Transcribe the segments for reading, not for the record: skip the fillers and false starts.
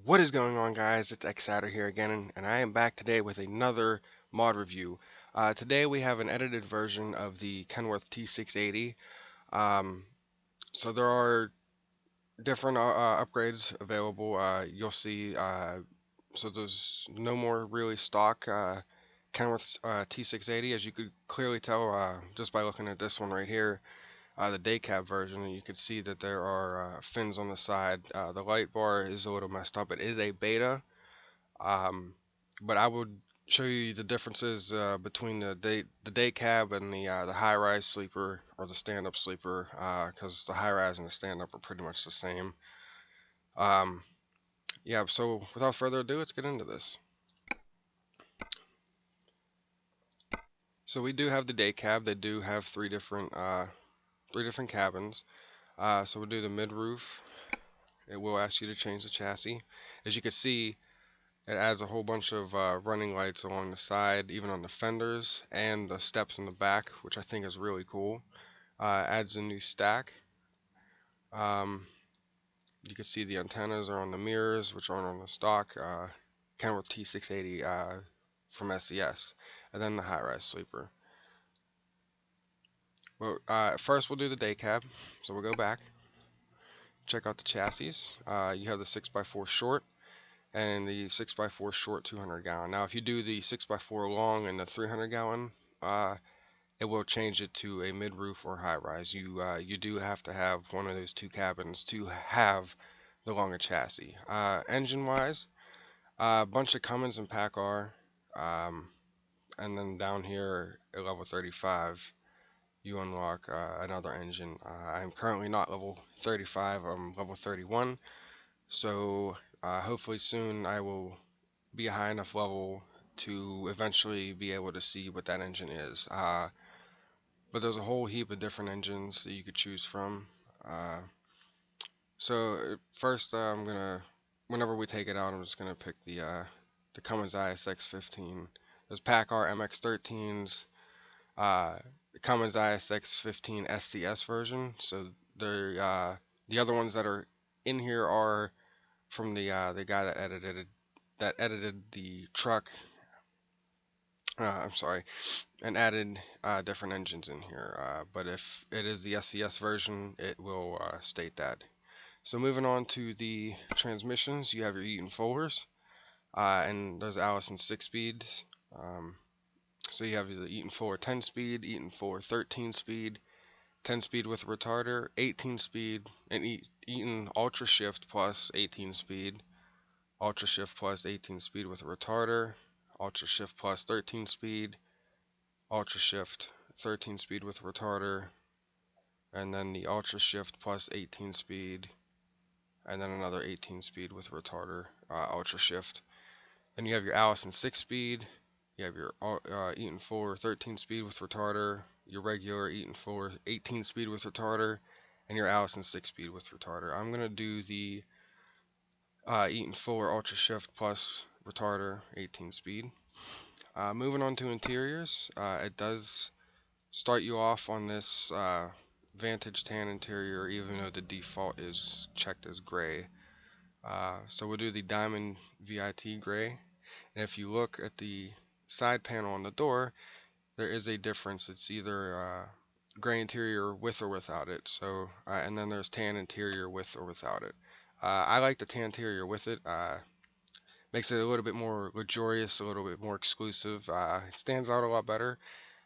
What is going on, guys? It's Xatter here again, and I am back today with another mod review. Today we have an edited version of the Kenworth T680. Um, so there are different upgrades available. You'll see. So there's no more really stock Kenworth T680, as you could clearly tell just by looking at this one right here. The day cab version, and you can see that there are fins on the side. The light bar is a little messed up. It is a beta, um, but I would show you the differences between the day cab and the high rise sleeper or the stand up sleeper, because the high rise and the stand up are pretty much the same. Um, yeah. So without further ado, let's get into this. So we do have the day cab. They do have three different cabins. So we'll do the mid roof. It will ask you to change the chassis. As you can see, it adds a whole bunch of running lights along the side, even on the fenders and the steps in the back, which I think is really cool. Adds a new stack. Um, you can see the antennas are on the mirrors, which aren't on the stock Kenworth T680 from SES, and then the high-rise sleeper. Well, first we'll do the day cab, so we'll go back, check out the chassis. You have the 6x4 short and the 6x4 short 200 gallon. Now, if you do the 6x4 long and the 300 gallon, it will change it to a mid-roof or high-rise. You do have to have one of those two cabins to have the longer chassis. Engine-wise, a bunch of Cummins and PACCAR, and then down here at level 35, you unlock another engine. I'm currently not level 35. I'm level 31. So hopefully soon I will be a high enough level to eventually be able to see what that engine is. But there's a whole heap of different engines that you could choose from. So first, whenever we take it out, I'm just gonna pick the Cummins ISX15. There's PACCAR MX13s, the Cummins ISX15 SCS version. So the other ones that are in here are from the guy that edited the truck. I'm sorry, and added different engines in here. But if it is the SCS version, it will state that. So moving on to the transmissions, you have your Eaton Fullers, and those Allison 6-speeds. So you have the Eaton Fuller 10-speed, Eaton Fuller 13-speed, 10-speed with a retarder, 18-speed, and Eaton Ultra Shift plus 18-speed, Ultra Shift plus 18-speed with a retarder, Ultra Shift plus 13-speed, Ultra Shift 13-speed with a retarder, and then the Ultra Shift plus 18-speed, and then another 18-speed with a retarder, Ultra Shift. Then you have your Allison 6-speed, you have your Eaton Fuller 13-speed with retarder, your regular Eaton Fuller 18-speed with retarder, and your Allison 6-speed with retarder. I'm going to do the Eaton Fuller Ultra Shift plus retarder 18-speed. Moving on to interiors, it does start you off on this Vantage tan interior, even though the default is checked as gray. So we'll do the Diamond VIT gray, and if you look at the side panel on the door, there is a difference. It's either gray interior with or without it. So and then there's tan interior with or without it. I like the tan interior with it. Makes it a little bit more luxurious, a little bit more exclusive. It stands out a lot better.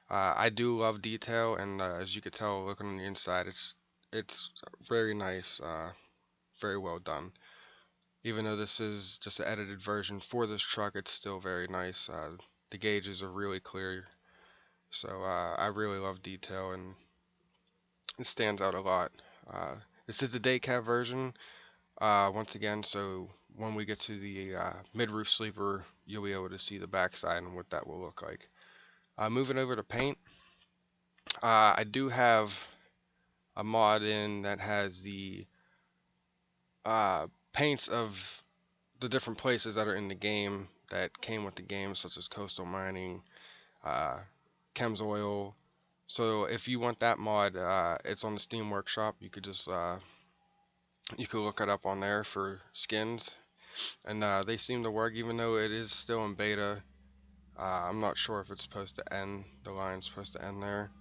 I do love detail, and as you can tell, looking on the inside, it's very nice, very well done. Even though this is just an edited version for this truck, it's still very nice. The gauges are really clear, so I really love detail, and it stands out a lot. This is the day cab version, once again, so when we get to the mid-roof sleeper, you'll be able to see the backside and what that will look like. Moving over to paint, I do have a mod in that has the paints of the different places that are in the game that came with the game, such as Coastal Mining, Chems Oil. So if you want that mod, it's on the Steam Workshop. You could just you could look it up on there for skins. and they seem to work even though it is still in beta. I'm not sure if it's supposed to end, the line's supposed to end there,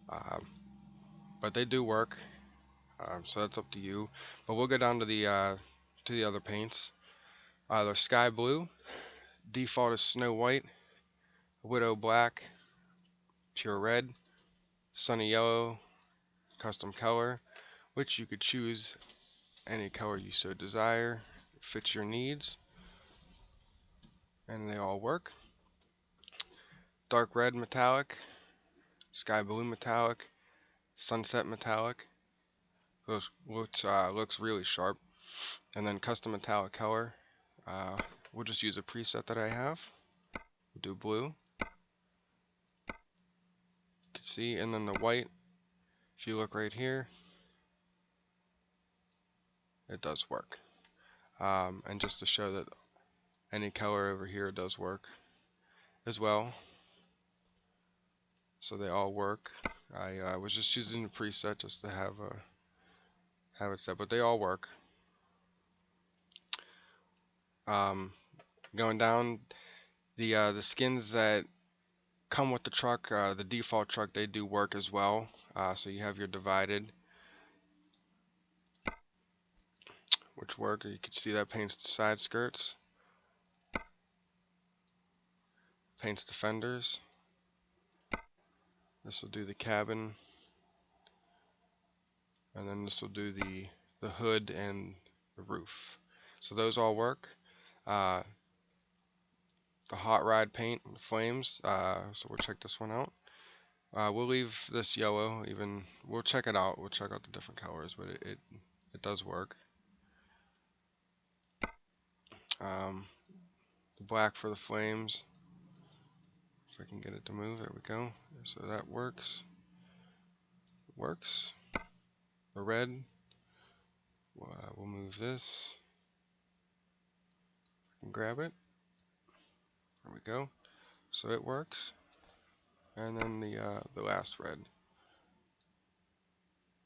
um, but they do work, so that's up to you. But we'll go down to the other paints. They're sky blue, default is snow white, widow black, pure red, sunny yellow, custom color, which you could choose any color you so desire, fits your needs, and they all work. Dark red metallic, sky blue metallic, sunset metallic, looks really sharp, and then custom metallic color. We'll just use a preset that I have. We'll do blue. You can see, and then the white. If you look right here, it does work. And just to show that any color over here does work as well. So they all work. I was just using the preset just to have it set, but they all work. Going down, the skins that come with the truck, the default truck, they do work as well. So you have your divided, which work. You can see that paints the side skirts, paints the fenders. This will do the cabin, and then this will do the hood and the roof. So those all work. The hot rod paint, flames. So we'll check this one out. We'll leave this yellow. We'll check it out. We'll check out the different colors, but it does work. The black for the flames. If I can get it to move, there we go. So that works. Works. The red. We'll move this. And grab it. There we go. So it works. And then the last red.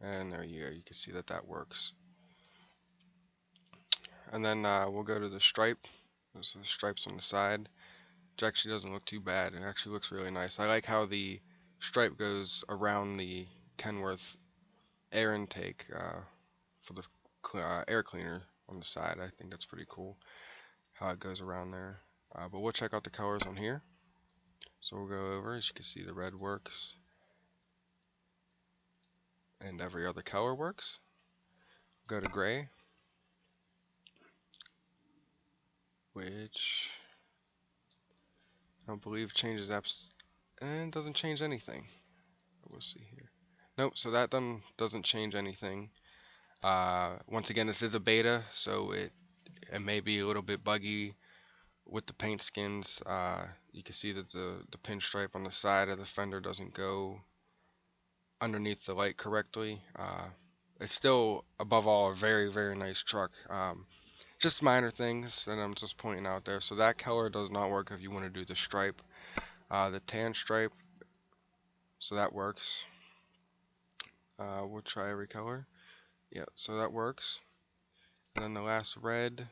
And there you go. You can see that that works. And then we'll go to the stripe. There's the stripes on the side, which actually doesn't look too bad. It actually looks really nice. I like how the stripe goes around the Kenworth air intake for the air cleaner on the side. I think that's pretty cool how it goes around there. But we'll check out the colors on here. So we'll go over. As you can see, the red works, and every other color works. Go to gray, which I don't believe changes apps, and doesn't change anything. We'll see here. Nope, so that doesn't change anything. Once again, this is a beta, so it may be a little bit buggy with the paint skins. You can see that the pinstripe on the side of the fender doesn't go underneath the light correctly. It's still, above all, a very, very nice truck. Just minor things that I'm just pointing out there. So that color does not work if you want to do the stripe. The tan stripe, so that works. We'll try every color. Yeah, so that works. And then the last red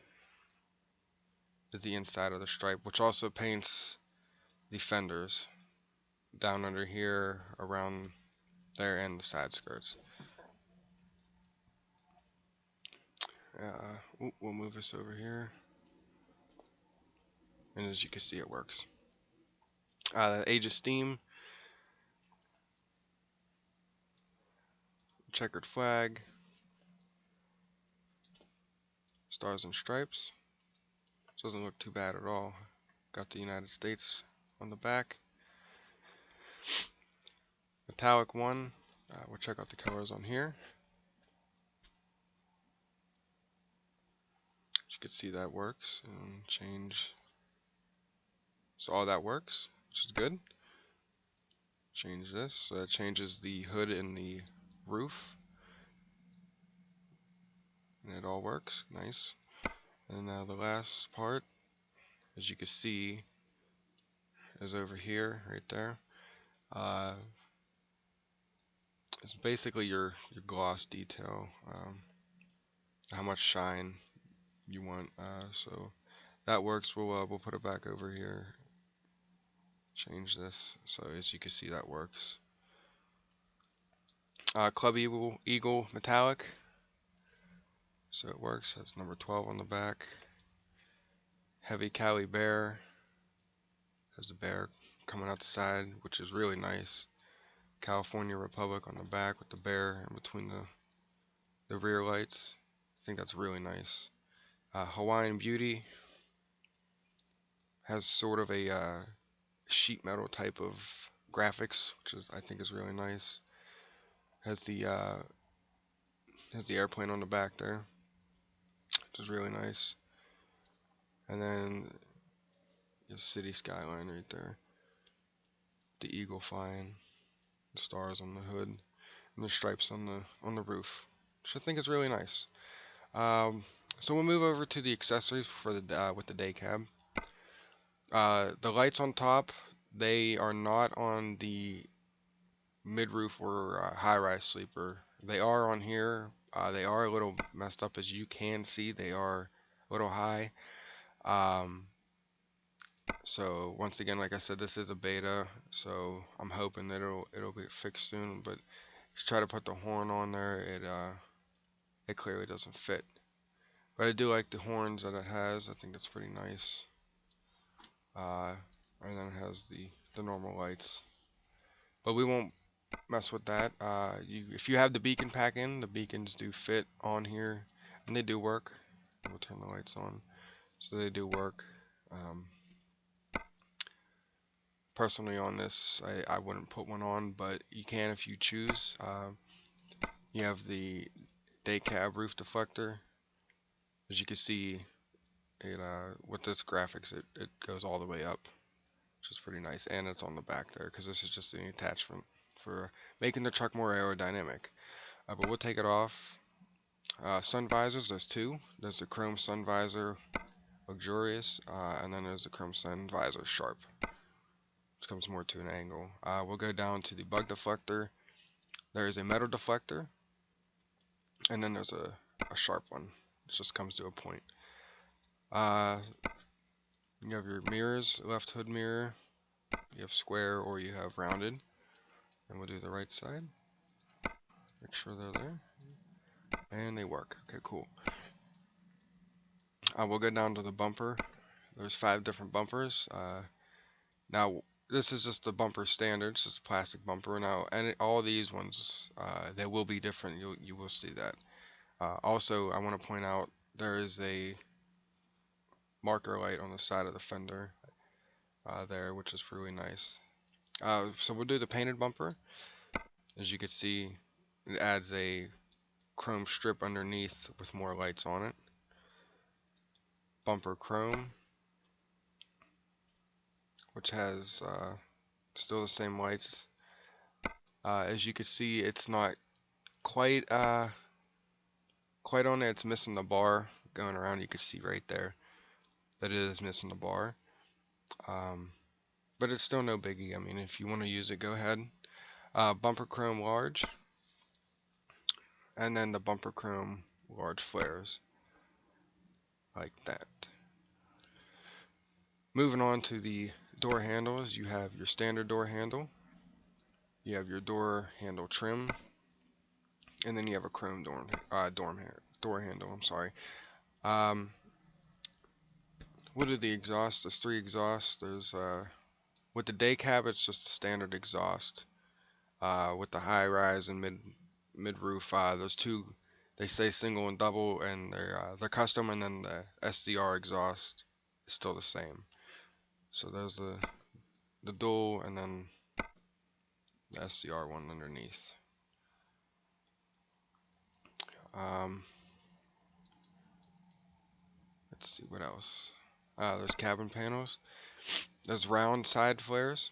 is the inside of the stripe, which also paints the fenders down under here, around there, and the side skirts. We'll move this over here, and as you can see, it works. Age of Steam, checkered flag, stars and stripes. This doesn't look too bad at all. Got the United States on the back. Metallic 1, we'll check out the colors on here. As you can see, that works. And change. So all that works, which is good. Change this. So that changes the hood and the roof. And it all works. Nice. And now the last part, as you can see, is over here, right there. It's basically your gloss detail, how much shine you want. So that works. We'll put it back over here. Change this so as you can see that works. Club Eagle metallic. So it works. That's number 12 on the back. Heavy Cali Bear. Has the bear coming out the side, which is really nice. California Republic on the back with the bear in between the rear lights. I think that's really nice. Hawaiian Beauty has sort of a sheet metal type of graphics, which is I think is really nice. Has the airplane on the back there, which is really nice. And then the city skyline right there. The eagle flying, the stars on the hood, and the stripes on the roof, which I think is really nice. So we'll move over to the accessories for the with the day cab. The lights on top, they are not on the mid-roof or high-rise sleeper. They are on here. They are a little messed up, as you can see. They are a little high. So once again, like I said, this is a beta, so I'm hoping that it'll be fixed soon. But if you try to put the horn on there, it clearly doesn't fit. But I do like the horns that it has. I think that's pretty nice. And then it has the normal lights. But we won't mess with that. If you have the beacon pack in, the beacons do fit on here, and they do work. We'll turn the lights on, so they do work. Personally, on this, I wouldn't put one on, but you can if you choose. You have the day cab roof deflector. As you can see, with this graphics, it goes all the way up, which is pretty nice, and it's on the back there because this is just an attachment for making the truck more aerodynamic. But we'll take it off. Sun visors, there's two. There's the chrome sun visor luxurious, and then there's the chrome sun visor sharp, which comes more to an angle. We'll go down to the bug deflector. There is a metal deflector, and then there's a sharp one. It just comes to a point. You have your mirrors, left hood mirror. You have square or you have rounded. And we'll do the right side. Make sure they're there. And they work. Okay, cool. We'll go down to the bumper. There's 5 different bumpers. Now, this is just the bumper standard. It's just a plastic bumper. Now, and all these ones, they will be different. You will see that. Also, I want to point out there is a marker light on the side of the fender there, which is really nice. So we'll do the painted bumper. As you can see, it adds a chrome strip underneath with more lights on it. Bumper chrome, which has still the same lights. As you can see, it's not quite on there. It's missing the bar going around. You can see right there that it is missing the bar. But it's still no biggie. I mean, if you want to use it, go ahead. Bumper chrome large, and then the bumper chrome large flares, like that. Moving on to the door handles, you have your standard door handle, you have your door handle trim, and then you have a chrome door handle. I'm sorry. What are the exhausts? There's 3 exhausts. There's with the day cab, it's just a standard exhaust. With the high rise and mid roof, those 2, they say single and double, and they're custom, and then the SCR exhaust is still the same. So there's the dual, and then the SCR one underneath. Let's see what else. There's cabin panels. There's round side flares.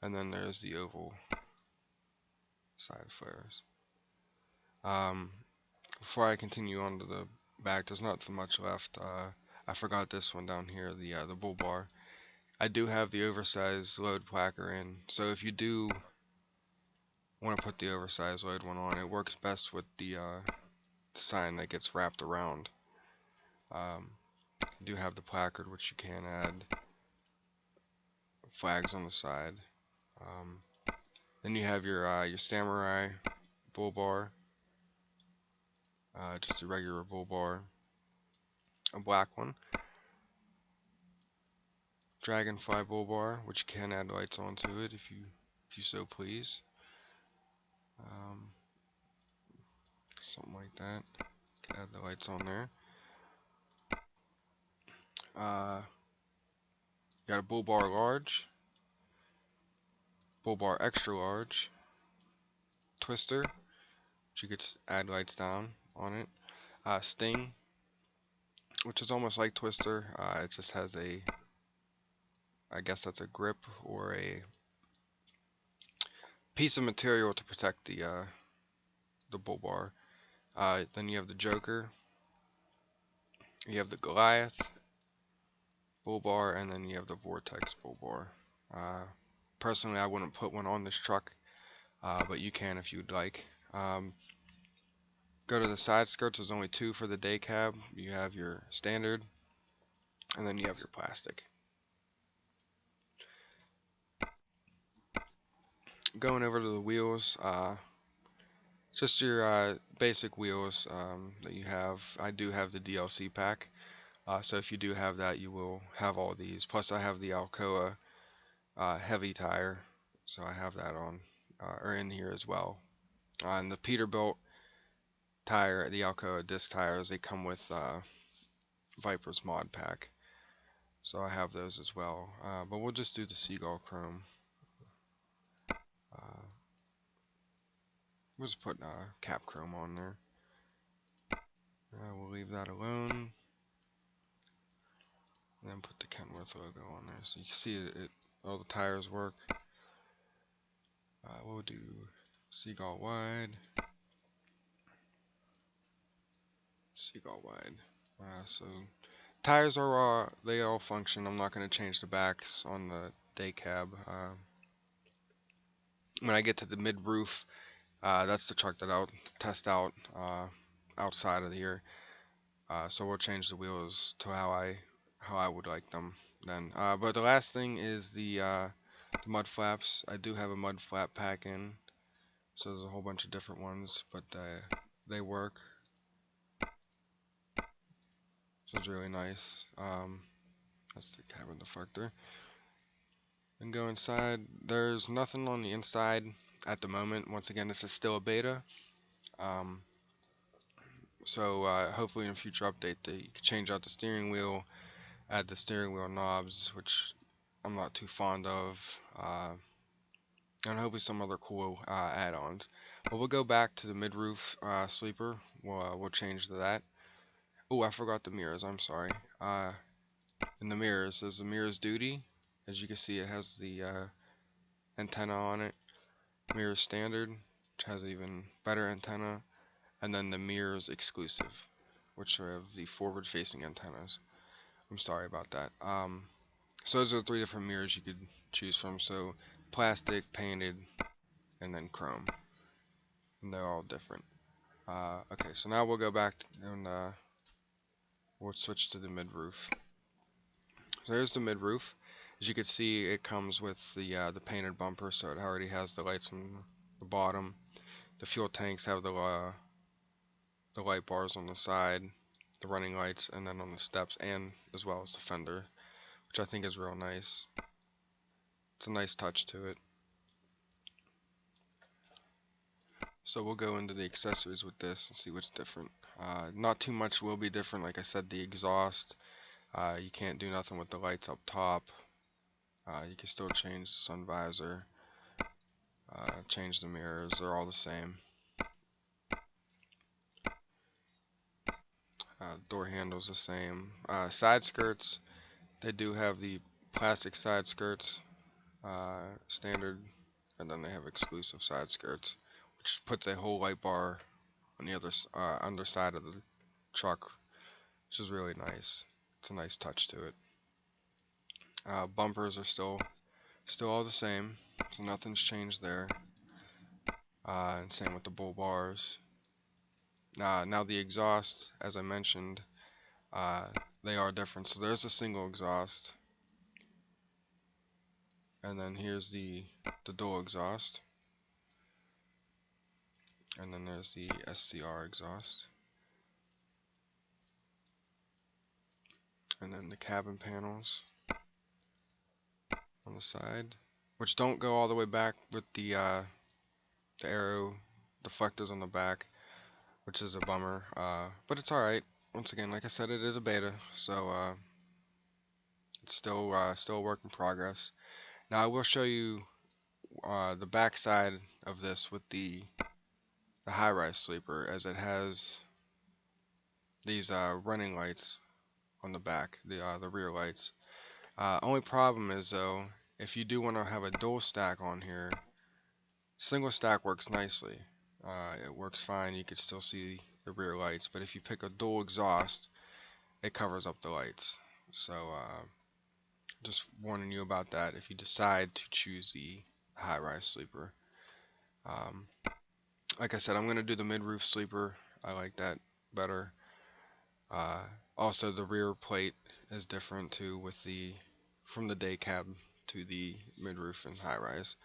And then there's the oval side flares. Before I continue on to the back, there's not so much left. I forgot this one down here, the bull bar. I do have the oversized load placker in, so if you do want to put the oversized load one on, it works best with the sign that gets wrapped around. You do have the placard, which you can add flags on the side. Then you have your samurai bull bar, just a regular bull bar, a black one. Dragonfly bull bar, which you can add lights onto it if you so please. Something like that. Can add the lights on there. You got a bull bar large, bull bar extra large, twister, which you could add lights down on it. Sting, which is almost like twister. It just has a, I guess that's a grip or a piece of material to protect the bull bar. Then you have the Joker, you have the Goliath bull bar, and then you have the Vortex bull bar. Personally, I wouldn't put one on this truck, but you can if you'd like. Go to the side skirts. There's only two for the day cab. You have your standard, and then you have your plastic. Going over to the wheels, just your basic wheels that you have. I do have the DLC pack, so if you do have that, you will have all these. Plus, I have the Alcoa heavy tire, so I have that on or in here as well. And the Peterbilt tire, the Alcoa disc tires, they come with Viper's mod pack, so I have those as well. But we'll just do the Seagull Chrome. We'll just put cap chrome on there. We'll leave that alone. And then put the Kenworth logo on there, so you can see all the tires work. We'll do Seagull wide. Seagull wide. So tires are they all function. I'm not going to change the backs on the day cab. When I get to the mid roof, that's the truck that I'll test out outside of here. So we'll change the wheels to how I would like them then. But the last thing is the mud flaps. I do have a mud flap pack in, so there's a whole bunch of different ones, but they work. So it's really nice. That's the cabin deflector. And go inside. There's nothing on the inside at the moment. Once again, this is still a beta. So hopefully in a future update you can change out the steering wheel, add the steering wheel knobs, which I'm not too fond of, and hopefully some other cool add-ons. But we'll go back to the mid-roof sleeper. We'll change to that. Oh, I forgot the mirrors. I'm sorry. In the mirrors, there's the mirrors duty. As you can see, it has the antenna on it. Mirrors standard, which has even better antenna, and then the mirrors exclusive, which have the forward-facing antennas. I'm sorry about that. So those are the three different mirrors you could choose from. So plastic, painted, and then chrome, and they're all different. Okay, so now we'll go back and we'll switch to the mid-roof. So there's the mid-roof. As you can see, it comes with the painted bumper, so it already has the lights on the bottom. The fuel tanks have the light bars on the side, the running lights, and then on the steps, and as well as the fender, which I think is real nice. It's a nice touch to it. So we'll go into the accessories with this and see what's different. Not too much will be different. Like I said, the exhaust, you can't do nothing with the lights up top. You can still change the sun visor, change the mirrors, they're all the same. Door handle's the same. Side skirts, they do have the plastic side skirts, standard, and then they have exclusive side skirts, which puts a whole light bar on the other underside of the truck, which is really nice. It's a nice touch to it. Bumpers are still all the same, so nothing's changed there. And same with the bull bars. Now the exhaust, as I mentioned, they are different. So there's a single exhaust, and then here's the dual exhaust, and then there's the SCR exhaust, and then the cabin panels on the side, which don't go all the way back with the aero deflectors on the back, which is a bummer, but it's alright. Once again, like I said, it is a beta, so it's still a work in progress. Now I will show you the back side of this with the high-rise sleeper, as it has these running lights on the back, the rear lights. Only problem is though, if you do want to have a dual stack on here, single stack works nicely. It works fine. You can still see the rear lights, but if you pick a dual exhaust, it covers up the lights. So just warning you about that if you decide to choose the high-rise sleeper. Like I said, I'm going to do the mid-roof sleeper. I like that better. Also, the rear plate is different too, with from the day cab to the mid-roof and high-rise.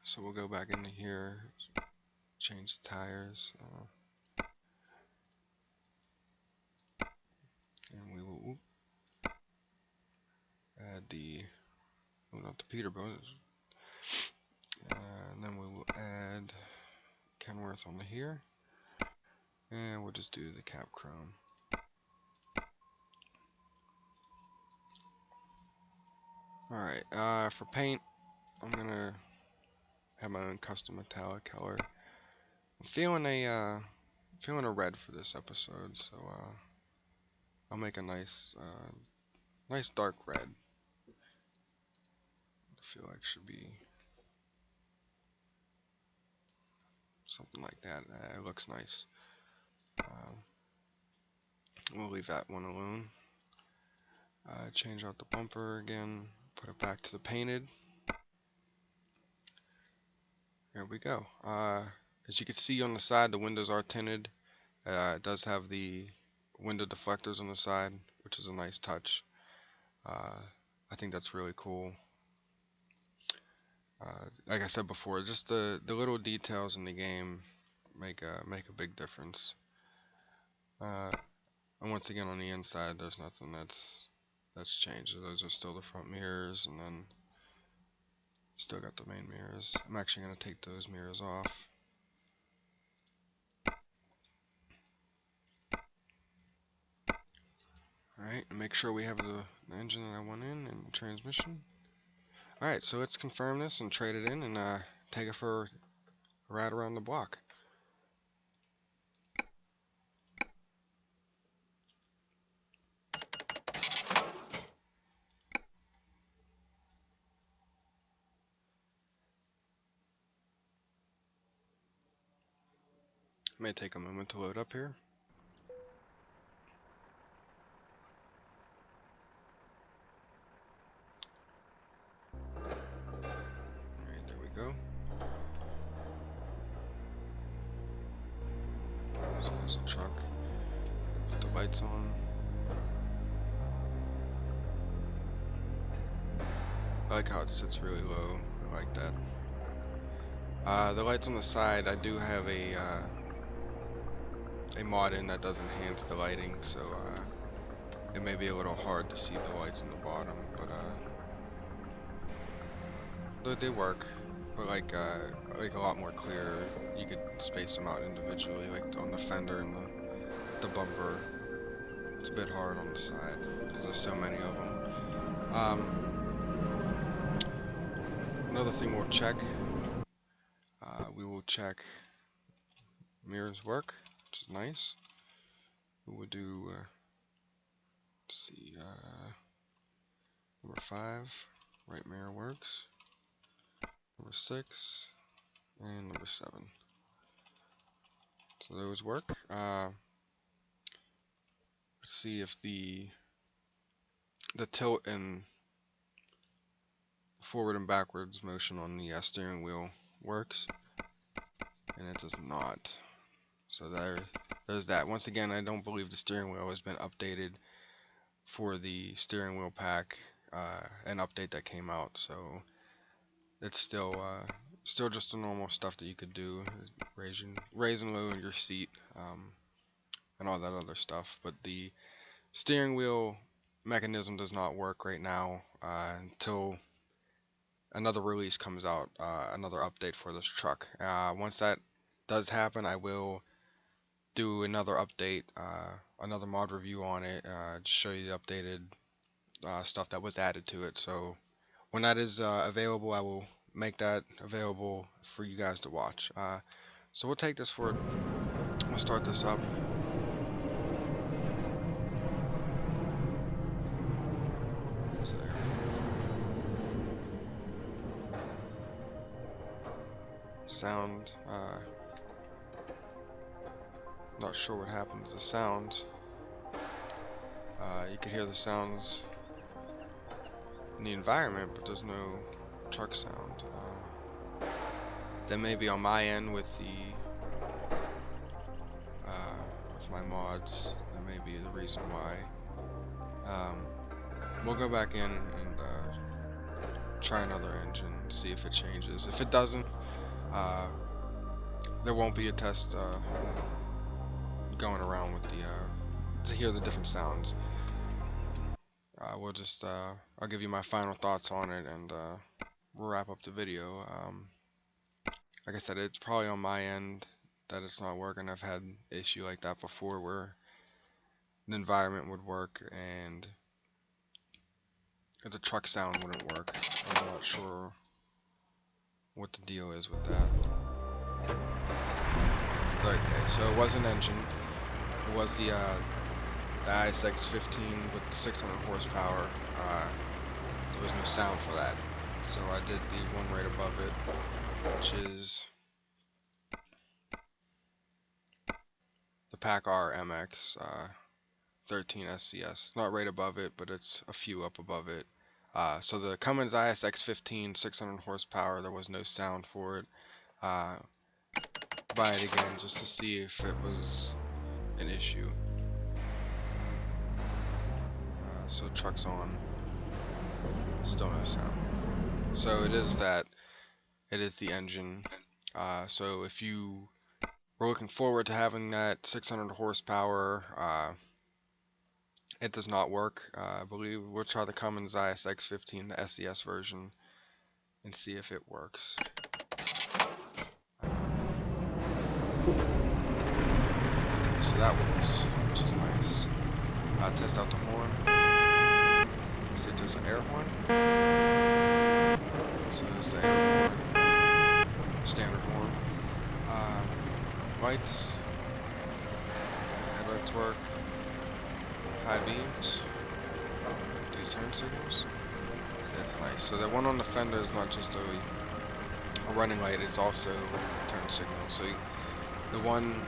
So we'll go back into here, change the tires, and we will add not the Peterbilt, and then we will add Kenworth on here, and we'll just do the cap chrome. Alright, for paint, I'm gonna have my own custom metallic color. I'm feeling a red for this episode, so I'll make a nice dark red. I feel like should be something like that. It looks nice. We'll leave that one alone. Change out the bumper again, put it back to the painted. There we go. As you can see on the side, the windows are tinted. It does have the window deflectors on the side, which is a nice touch. I think that's really cool. Like I said before, just the little details in the game make a big difference. And once again, on the inside, there's nothing that's changed. Those are still the front mirrors, and then still got the main mirrors. I'm actually going to take those mirrors off. Alright, and make sure we have the engine that I want in and the transmission. Alright, so let's confirm this and trade it in and take it for a ride around the block. It may take a moment to load up here. Alright, there we go. So there's a truck. Put the lights on. I like how it sits really low. I like that. The lights on the side, I do have a mod in that does enhance the lighting, so it may be a little hard to see the lights on the bottom, but they work. But like a lot more clear. You could space them out individually, like on the fender and the bumper. It's a bit hard on the side because there's so many of them. Another thing we'll check. We will check mirrors work, which is nice. We will do let's see, number 5, right mirror works. Number 6 and number 7. So those work. Let's see if the tilt and forward and backwards motion on the steering wheel works. and it does not. So there's that. Once again, I don't believe the steering wheel has been updated for the steering wheel pack, an update that came out. So it's still just the normal stuff that you could do, raise and lower your seat, and all that other stuff. But the steering wheel mechanism does not work right now until another release comes out, another update for this truck. Once that does happen, I will do another update, another mod review on it, to show you the updated stuff that was added to it. So when that is available, I will make that available for you guys to watch. So we'll take this for, we'll start this up. Sound, not sure what happened to the sounds. You can hear the sounds in the environment, but there's no truck sound. That may be on my end with the with my mods. That may be the reason why. We'll go back in and try another engine, see if it changes. If it doesn't, there won't be a test going around with the to hear the different sounds. We'll just I'll give you my final thoughts on it, and we'll wrap up the video. Like I said, it's probably on my end that it's not working. I've had an issue like that before where the environment would work and the truck sound wouldn't work. I'm not sure what the deal is with that. Okay, so it was an engine. It was the ISX15 with the 600 horsepower. There was no sound for that, so I did the one right above it, which is the PACK-R MX 13 SCS. Not right above it, but it's a few up above it. So the Cummins ISX15 600 horsepower, there was no sound for it. Buy it again just to see if it was an issue. So truck's on, still no sound. So it is the engine. So if you were looking forward to having that 600 horsepower, it does not work. I believe we'll try the Cummins ISX15, the SES version, and see if it works. So that works, which is nice. Test out the horn. See if there's an air horn. So there's the air horn, standard horn. Lights. Headlights work. High beams. Do turn signals. So that's nice. So the one on the fender is not just a running light, it's also a turn signal. So the one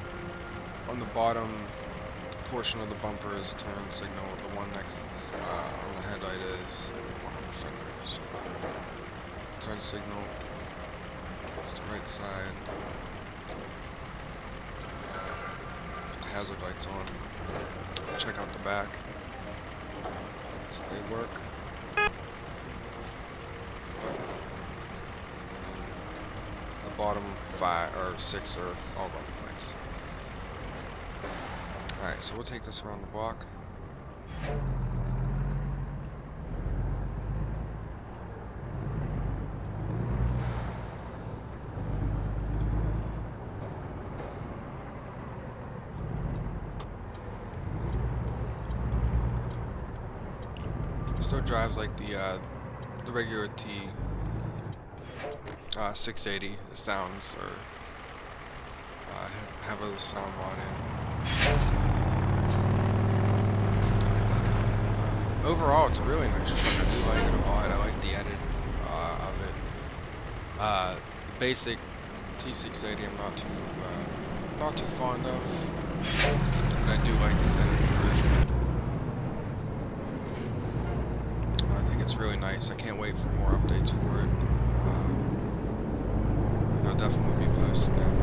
on the bottom portion of the bumper is a turn signal. The one next on the headlight is the one on the fender. So turn signal. It's the right side. Hazard lights on. Check out the back. So they work. The bottom 5 or 6 are all running lights. Alright, so we'll take this around the block. Still drives like the regular T680. The sounds have a sound on it. Overall, it's a really nice truck. I do like it a lot. I like the edit of it. Basic T680, I'm not too fond of, but I do like this edited version. I think it's really nice. I can't wait for more updates for it. I'll definitely be posting that.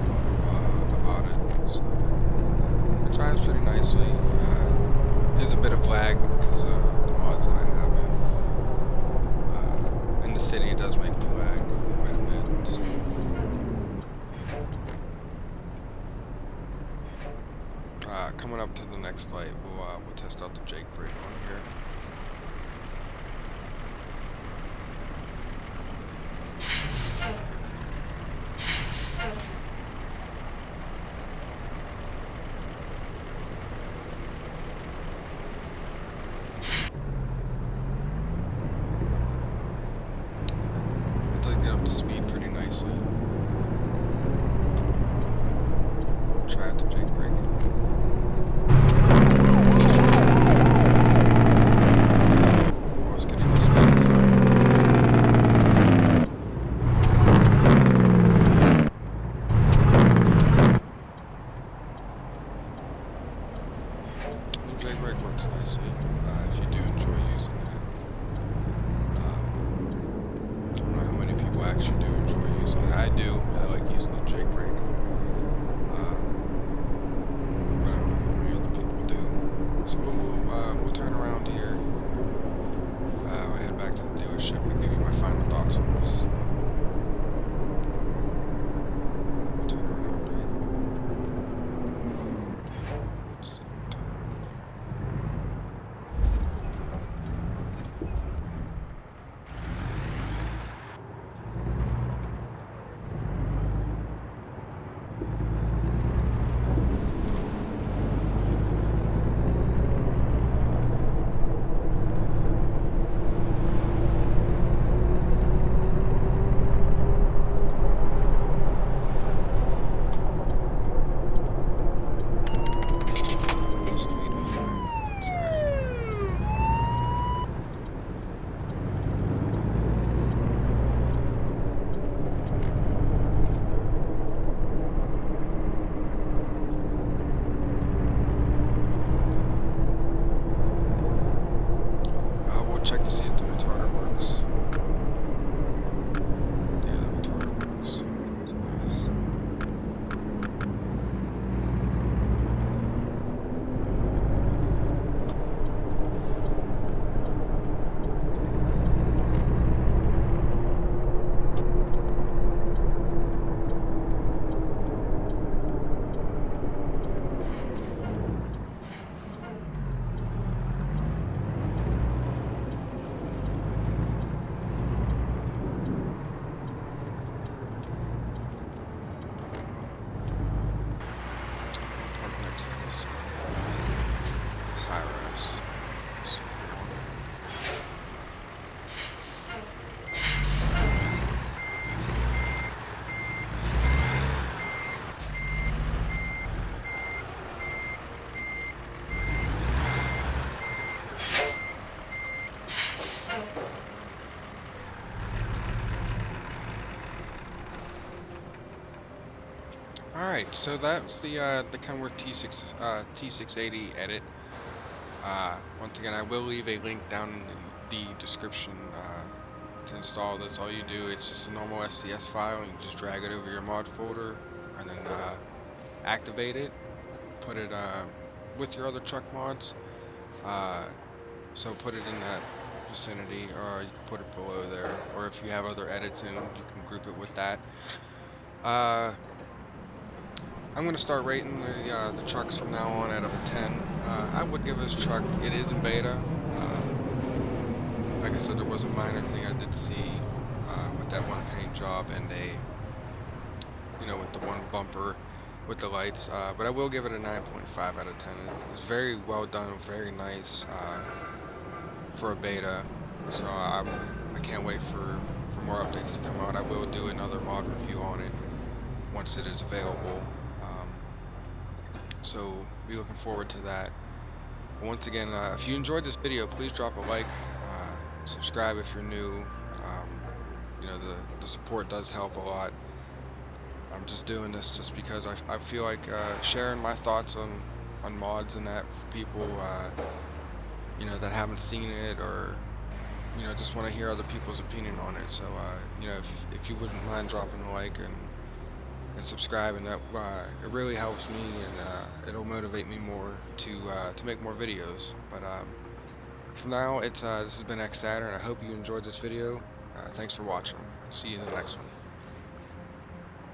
lag because the mods that I have in the city, it does make me lag quite a bit. So. Coming up to the next light, we'll test out the Jake brake on here. Alright, so that's the Kenworth T680 edit. Once again, I will leave a link down in the description to install this. All you do, it's just a normal SCS file, and you just drag it over your mod folder, and then activate it, put it with your other truck mods. So put it in that vicinity, or you can put it below there, or if you have other edits in, you can group it with that. I'm going to start rating the trucks from now on out of a 10. I would give this truck, it is in beta. Like I said, there was a minor thing I did see with that one paint job and with the one bumper with the lights. But I will give it a 9.5 out of 10. It's very well done, very nice for a beta. So I can't wait for more updates to come out. I will do another mod review on it once it is available. So be looking forward to that. But once again, if you enjoyed this video, please drop a like, subscribe if you're new. The support does help a lot. I'm just doing this just because I feel like sharing my thoughts on mods and that for people that haven't seen it, or just want to hear other people's opinion on it. So if you wouldn't mind dropping a like and subscribe, and that it really helps me, and it'll motivate me more to make more videos. But for now, this has been X Saturn. I hope you enjoyed this video. Thanks for watching. See you in the next one.